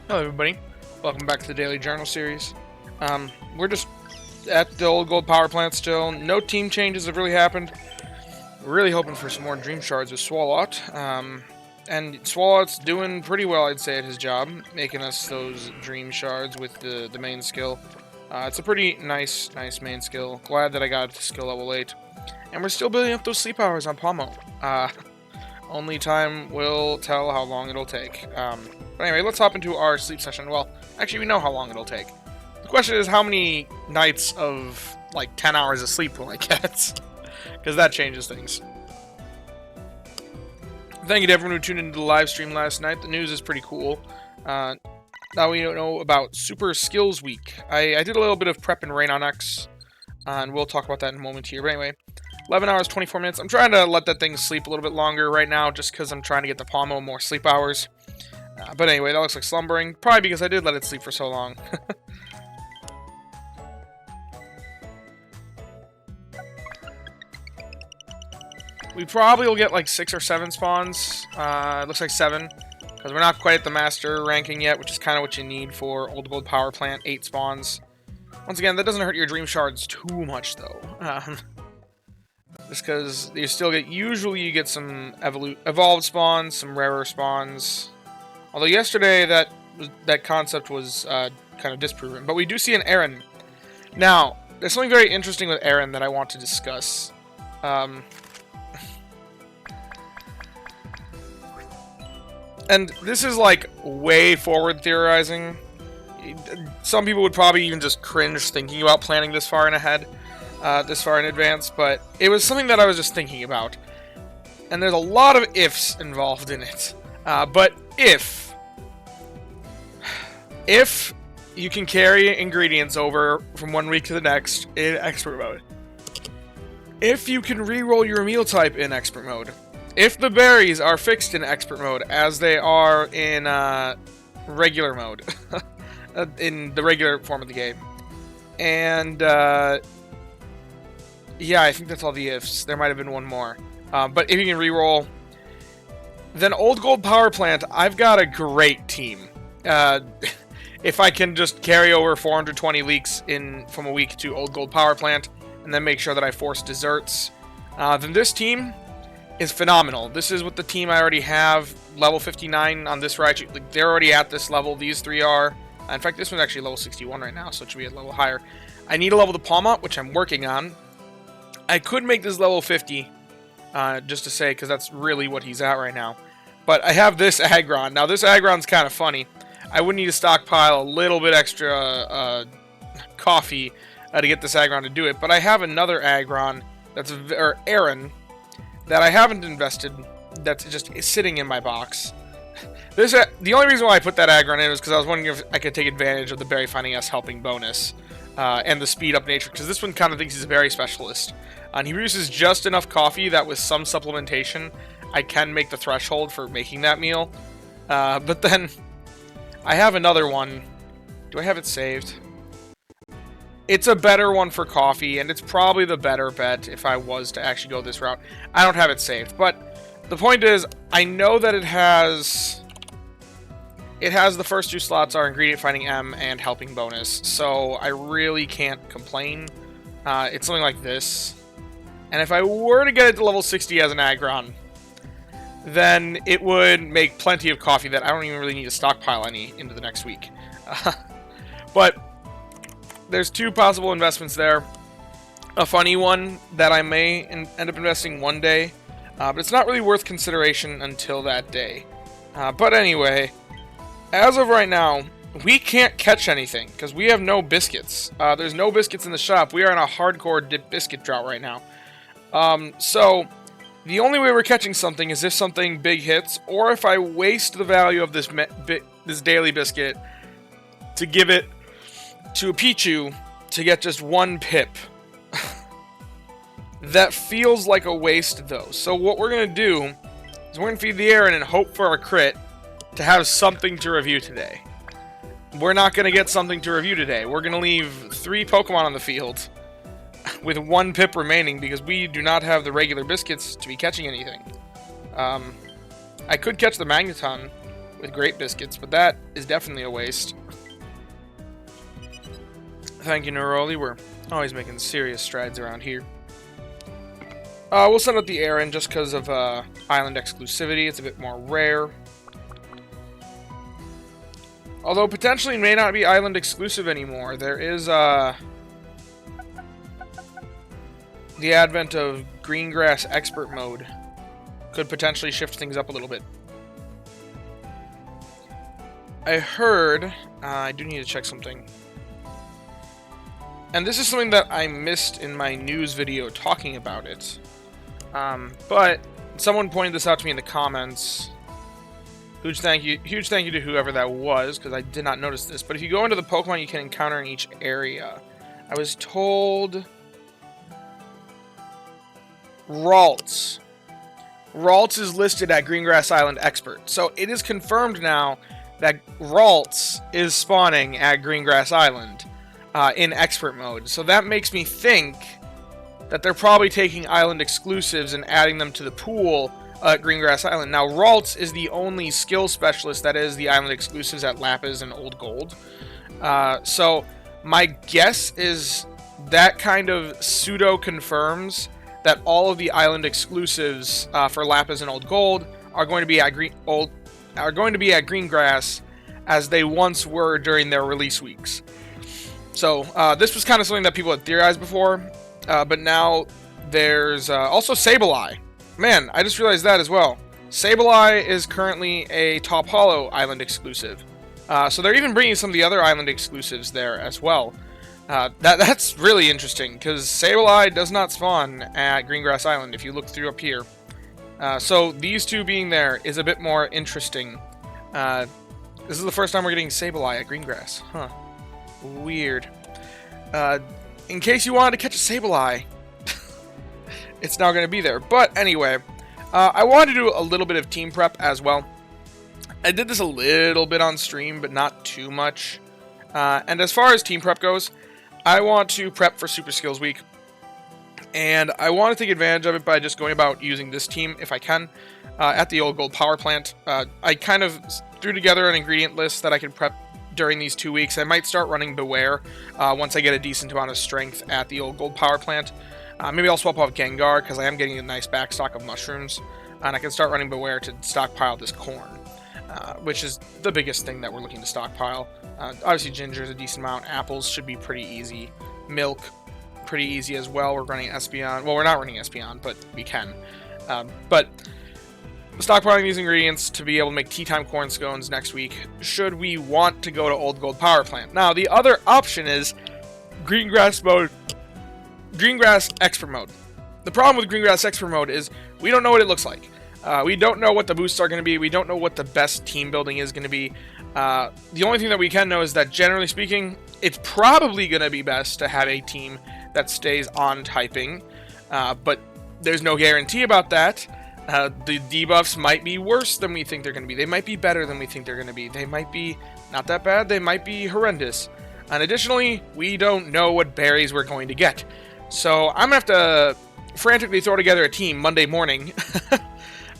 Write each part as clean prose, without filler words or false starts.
Hello everybody, welcome back to the Daily Journal series. We're just at the old gold power plant still. No team changes have really happened. We're really hoping for some more dream shards with Swalot. And Swalot's doing pretty well, I'd say, at his job, making us those dream shards with the main skill. It's a pretty nice main skill. Glad that I got it to skill level 8. And we're still building up those sleep hours on Pomo. Only time will tell how long it'll take. But anyway, let's hop into our sleep session. Well, actually, we know how long it'll take. The question is, how many nights of, like, 10 hours of sleep will I get? Because that changes things. Thank you to everyone who tuned into the live stream last night. The news is pretty cool. Now we know about Super Skills Week. I did a little bit of prep in Rain on X, and we'll talk about that in a moment here. But anyway, 11 hours, 24 minutes. I'm trying to let that thing sleep a little bit longer right now, just because I'm trying to get the Pomo more sleep hours. But anyway, that looks like slumbering. Probably because I did let it sleep for so long. We probably will get like 6 or 7 spawns. It looks like 7. Because we're not quite at the master ranking yet, which is kind of what you need for Old Gold Power Plant. 8 spawns. Once again, that doesn't hurt your dream shards too much, though. Just because you still get... Usually you get some evolved spawns, some rarer spawns. Although yesterday that concept was kind of disproven. But we do see an Aaron. Now, there's something very interesting with Aaron that I want to discuss. And this is like way forward theorizing. Some people would probably even just cringe thinking about planning this far in advance, but it was something that I was just thinking about. And there's a lot of ifs involved in it. But if you can carry ingredients over from one week to the next in expert mode, if you can reroll your meal type in expert mode, if the berries are fixed in expert mode as they are in regular mode, in the regular form of the game, and yeah, I think that's all the ifs. There might have been one more, but if you can reroll, then Old Gold Power Plant, I've got a great team. If I can just carry over 420 leaks from a week to Old Gold Power Plant, and then make sure that I force desserts, then this team is phenomenal. This is what the team I already have, level 59 on this right. Like, they're already at this level. These 3 are. In fact, this one's actually level 61 right now, so it should be a level higher. I need to level the palm up, which I'm working on. I could make this level 50, just to say, because that's really what he's at right now. But I have this Aggron. Now, this Aggron's kind of funny. I would need to stockpile a little bit extra coffee to get this Aggron to do it. But I have another Aggron, or Aaron, that I haven't invested, that's just sitting in my box. The only reason why I put that Aggron in was because I was wondering if I could take advantage of the Berry Finding S helping bonus and the speed up nature, because this one kind of thinks he's a berry specialist. And he produces just enough coffee that with some supplementation, I can make the threshold for making that meal. But then, I have another one. Do I have it saved? It's a better one for coffee, and it's probably the better bet if I was to actually go this route. I don't have it saved, but the point is, I know that it has the first 2 slots are Ingredient Finding M and Helping Bonus, so I really can't complain. It's something like this. And if I were to get it to level 60 as an Aggron, then it would make plenty of coffee that I don't even really need to stockpile any into the next week. But there's 2 possible investments there. A funny one that I may end up investing one day, but it's not really worth consideration until that day. But anyway, as of right now, we can't catch anything because we have no biscuits. There's no biscuits in the shop. We are in a hardcore biscuit drought right now. So the only way we're catching something is if something big hits, or if I waste the value of this daily biscuit to give it to a Pichu to get just 1 pip. That feels like a waste, though. So what we're going to do is we're going to feed the Aaron and hope for a crit to have something to review today. We're not going to get something to review today. We're going to leave 3 Pokemon on the field with 1 pip remaining because we do not have the regular biscuits to be catching anything. I could catch the Magneton, with Great Biscuits, but that is definitely a waste. Thank you, Neroli. We're always making serious strides around here. We'll send out the Aaron just because of island exclusivity. It's a bit more rare. Although potentially may not be island exclusive anymore. There is the advent of Greengrass Expert Mode. Could potentially shift things up a little bit. I heard... I do need to check something. And this is something that I missed in my news video talking about it. But someone pointed this out to me in the comments. Huge thank you to whoever that was, because I did not notice this. But if you go into the Pokemon you can encounter in each area, I was told... Ralts. Ralts is listed at Greengrass Island Expert. So it is confirmed now that Ralts is spawning at Greengrass Island in Expert Mode. So that makes me think that they're probably taking island exclusives and adding them to the pool at Greengrass Island. Now, Ralts is the only skill specialist that is the island exclusives at Lapis and Old Gold. So my guess is that kind of pseudo-confirms that all of the island exclusives for Lapis and Old Gold are going to be at Greengrass as they once were during their release weeks. So this was kind of something that people had theorized before, but now there's also Sableye. Man, I just realized that as well. Sableye is currently a Top Hollow island exclusive. So they're even bringing some of the other island exclusives there as well. That's really interesting, because Sableye does not spawn at Greengrass Island if you look through up here. So these two being there is a bit more interesting. This is the first time we're getting Sableye at Greengrass. Huh. Weird. In case you wanted to catch a Sableye, it's now going to be there. But anyway, I wanted to do a little bit of team prep as well. I did this a little bit on stream, but not too much. And as far as team prep goes, I want to prep for Super Skills Week. And I want to take advantage of it by just going about using this team, if I can, at the Old Gold Power Plant. I kind of threw together an ingredient list that I can prep during these 2 weeks. I might start running Bewear once I get a decent amount of strength at the Old Gold Power Plant. Maybe I'll swap off Gengar, because I am getting a nice backstock of mushrooms. And I can start running Bewear to stockpile this corn, which is the biggest thing that we're looking to stockpile. Obviously ginger is a decent amount. Apples should be pretty easy. Milk, pretty easy as well. We're running Espeon. Well, we're not running Espeon, but we can. But stockpiling these ingredients to be able to make tea time corn scones next week, should we want to go to Old Gold Power Plant. Now, the other option is Greengrass mode. Greengrass Expert Mode. The problem with Greengrass Expert Mode is we don't know what it looks like. We don't know what the boosts are going to be. We don't know what the best team building is going to be. The only thing that we can know is that, generally speaking, it's probably going to be best to have a team that stays on typing. But there's no guarantee about that. The debuffs might be worse than we think they're going to be. They might be better than we think they're going to be. They might be not that bad. They might be horrendous. And additionally, we don't know what berries we're going to get. So I'm going to have to frantically throw together a team Monday morning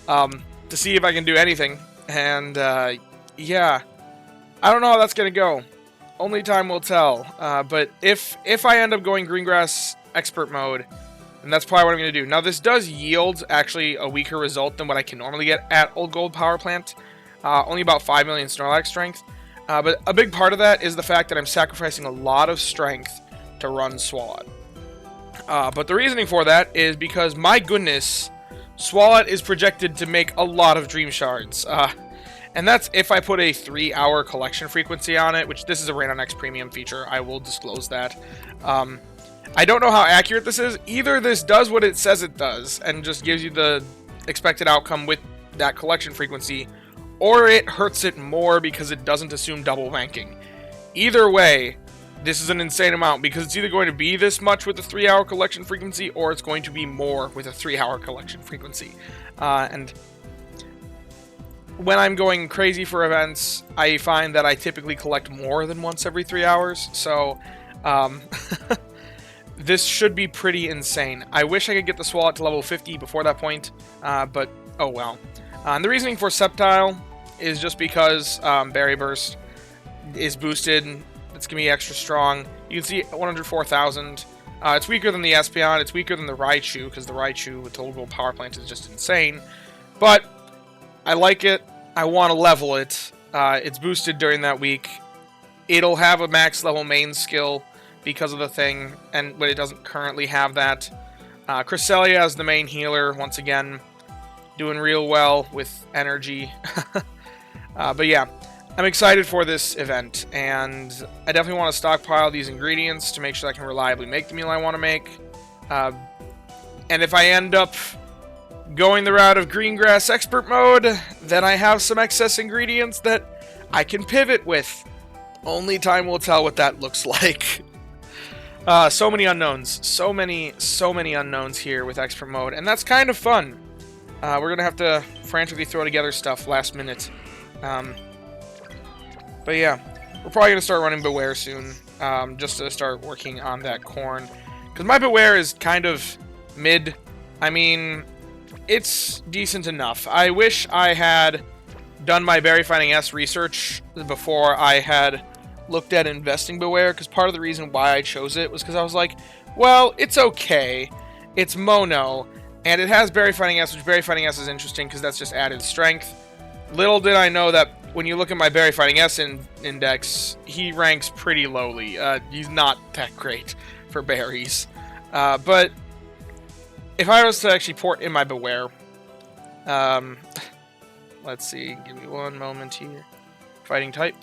to see if I can do anything. And, yeah, I don't know how that's going to go. Only time will tell. But if I end up going Greengrass Expert Mode, and that's probably what I'm going to do. Now, this does yield, actually, a weaker result than what I can normally get at Old Gold Power Plant. Only about 5 million Snorlax strength. But a big part of that is the fact that I'm sacrificing a lot of strength to run Swalot. But the reasoning for that is because, my goodness, Swalot is projected to make a lot of Dream Shards. And that's if I put a 3-hour collection frequency on it, which this is a Rain on X premium feature. I will disclose that. I don't know how accurate this is. Either this does what it says it does and just gives you the expected outcome with that collection frequency, or it hurts it more because it doesn't assume double ranking. Either way, this is an insane amount, because it's either going to be this much with a 3-hour collection frequency, or it's going to be more with a 3-hour collection frequency. And when I'm going crazy for events, I find that I typically collect more than once every 3 hours, so this should be pretty insane. I wish I could get the Swalot to level 50 before that point, but oh well. And the reasoning for Sceptile is just because Berry Burst is boosted. It's going to be extra strong. You can see 104,000. It's weaker than the Espeon. It's weaker than the Raichu, because the Raichu with Old Gold Power Plant is just insane. But I like it. I want to level it. It's boosted during that week. It'll have a max level main skill because of the thing, but it doesn't currently have that. Cresselia is the main healer, once again, doing real well with energy. But yeah, I'm excited for this event, and I definitely want to stockpile these ingredients to make sure I can reliably make the meal I want to make. And if I end up going the route of Greengrass Expert Mode, then I have some excess ingredients that I can pivot with. Only time will tell what that looks like. So many unknowns. So many unknowns here with Expert Mode, and that's kind of fun. We're going to have to frantically throw together stuff last minute. But yeah, we're probably going to start running Bewear soon, just to start working on that corn. Because my Bewear is kind of mid. I mean, it's decent enough. I wish I had done my Berry Finding S research before I had looked at investing Bewear, because part of the reason why I chose it was because I was like, well, it's okay. It's mono, and it has Berry Finding S, which Berry Finding S is interesting because that's just added strength. Little did I know that when you look at my Berry Finding S index, he ranks pretty lowly. He's not that great for berries. But if I was to actually port in my Bewear, let's see, give me one moment here. Fighting type.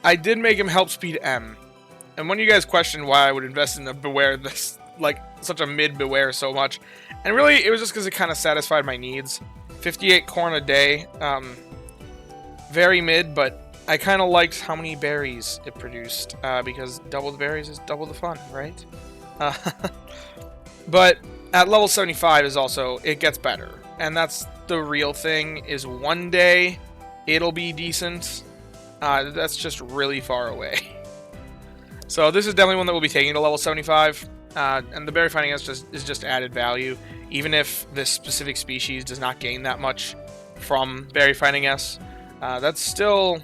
I did make him help speed M. And when you guys questioned why I would invest in a Bewear this, like, such a mid Bewear so much, and really, it was just because it kind of satisfied my needs. 58 corn a day, very mid, but I kind of liked how many berries it produced, because double the berries is double the fun, right? But at level 75 is also, it gets better. And that's the real thing, is one day it'll be decent. That's just really far away. So this is definitely one that we'll be taking to level 75. And the Berry Finding S is just added value. Even if this specific species does not gain that much from Berry Finding S, that's still...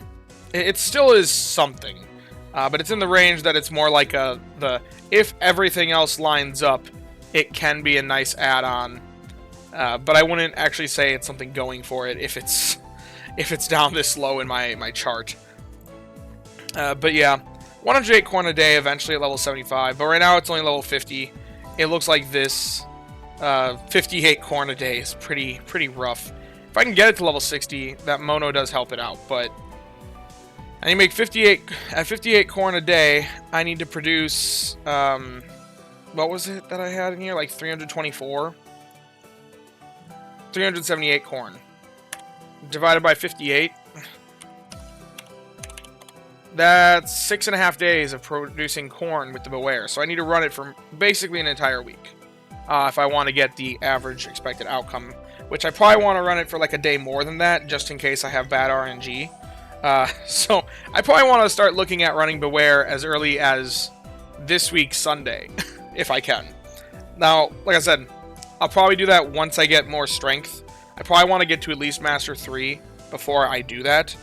It still is something. But it's in the range that it's more like if everything else lines up, it can be a nice add-on. But I wouldn't actually say it's something going for it if it's down this low in my chart. But yeah, 108 corn a day eventually at level 75, but right now it's only level 50. It looks like this 58 corn a day is pretty rough. If I can get it to level 60, that mono does help it out, but I need to make 58 corn a day. I need to produce what was it that I had in here, like 324, 378 corn divided by 58. That's 6.5 days of producing corn with the Bewear, so I need to run it for basically an entire week if I want to get the average expected outcome, which I probably want to run it for like a day more than that, just in case I have bad RNG. So I probably want to start looking at running Bewear as early as this week Sunday, if I can. Now, like I said, I'll probably do that once I get more strength. I probably want to get to at least Master 3 before I do that.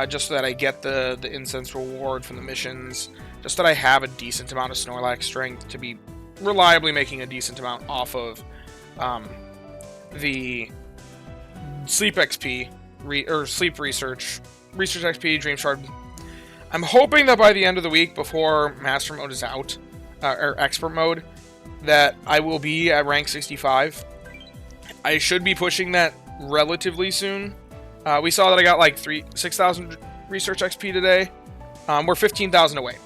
Just so that I get the incense reward from the missions, just that I have a decent amount of Snorlax strength to be reliably making a decent amount off of the sleep XP, or sleep research XP, Dream Shard. I'm hoping that by the end of the week, before Master Mode is out, or Expert Mode, that I will be at rank 65. I should be pushing that relatively soon. We saw that I got like 6,000 research XP today. We're 15,000 away.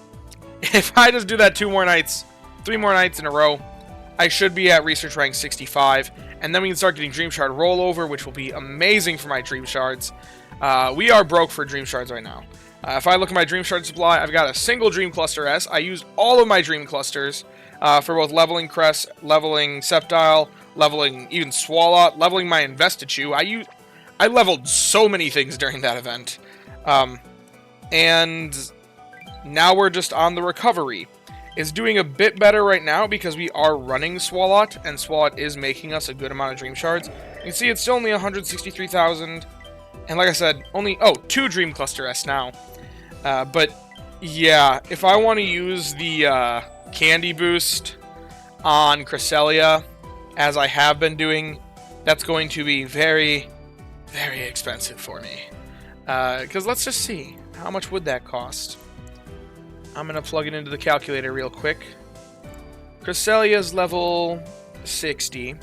If I just do that 3 more nights in a row, I should be at research rank 65, and then we can start getting Dream Shard rollover, which will be amazing for my Dream Shards. We are broke for Dream Shards right now. If I look at my Dream Shard supply, I've got a single Dream Cluster S. I use all of my Dream Clusters for both leveling Crest, leveling Sceptile, leveling even Swalot, leveling my Investichew. I leveled so many things during that event. And now we're just on the recovery. It's doing a bit better right now because we are running Swalot, and Swalot is making us a good amount of Dream Shards. You can see it's still only 163,000. And like I said, only, oh, 2 Dream Cluster S now. But yeah, if I want to use the candy boost on Cresselia, as I have been doing, that's going to be very, very expensive for me. Because let's just see, how much would that cost? I'm going to plug it into the calculator real quick. Cresselia's level 60.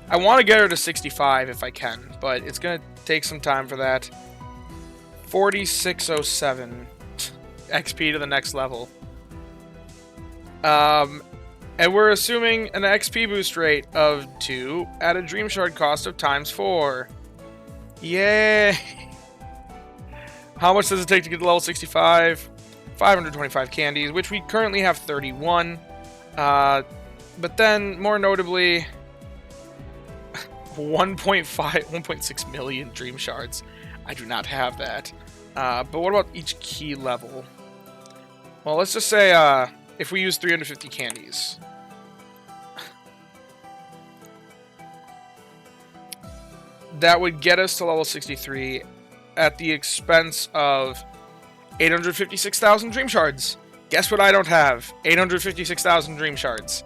I want to get her to 65 if I can, but it's going to take some time for that. 4607 XP to the next level. And we're assuming an XP boost rate of 2 at a Dream Shard cost of ×4. Yay! How much does it take to get to level 65? 525 candies, which we currently have 31. But then, more notably, 1.6 million Dream Shards. I do not have that. But what about each key level? Well, let's just say, if we use 350 candies. That would get us to level 63 at the expense of 856,000 Dream Shards. Guess what I don't have? 856,000 Dream Shards.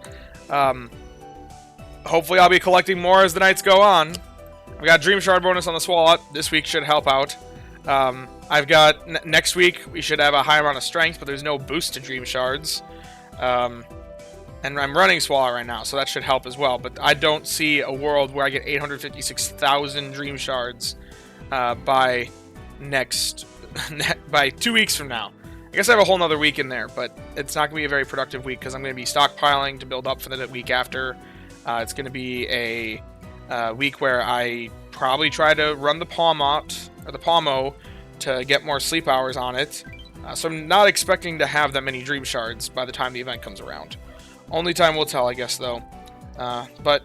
Hopefully I'll be collecting more as the nights go on. I've got Dream Shard bonus on the Swalot. This week should help out. I've got... next week, we should have a high amount of strength, but there's no boost to Dream Shards. And I'm running Swalot right now, so that should help as well. But I don't see a world where I get 856,000 Dream Shards by next... by 2 weeks from now. I guess I have a whole nother week in there, but it's not going to be a very productive week because I'm going to be stockpiling to build up for the week after. It's going to be a week where I probably try to run the Palmot, or the Palmo, to get more sleep hours on it. So I'm not expecting to have that many Dream Shards by the time the event comes around. Only time will tell, I guess, though. But,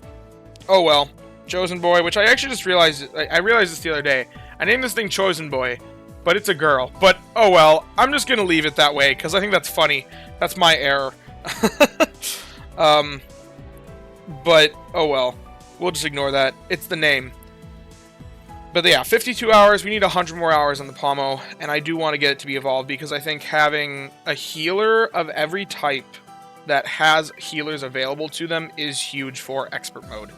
oh well. Chosen Boy, which I actually just realized, I realized this the other day. I named this thing Chosen Boy, but it's a girl. But, oh well, I'm just going to leave it that way, because I think that's funny. That's my error. But, oh well. We'll just ignore that. It's the name. But yeah, 52 hours. We need 100 more hours on the Palmo, and I do want to get it to be evolved, because I think having a healer of every type that has healers available to them is huge for expert mode.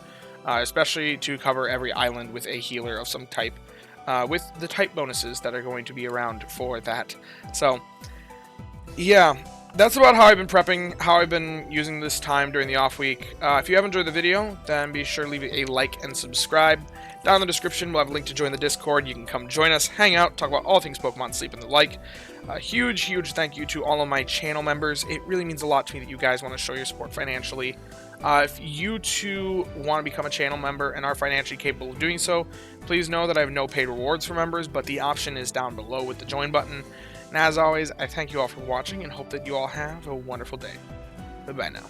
Especially to cover every island with a healer of some type. With the type bonuses that are going to be around for that. So, yeah, that's about how I've been prepping, how I've been using this time during the off week. If you have enjoyed the video, then be sure to leave a like and subscribe. Down in the description, we'll have a link to join the Discord. You can come join us, hang out, talk about all things Pokemon, sleep, and the like. A huge, huge thank you to all of my channel members. It really means a lot to me that you guys want to show your support financially. If you too want to become a channel member and are financially capable of doing so, please know that I have no paid rewards for members, but the option is down below with the join button. And as always, I thank you all for watching and hope that you all have a wonderful day. Bye-bye now.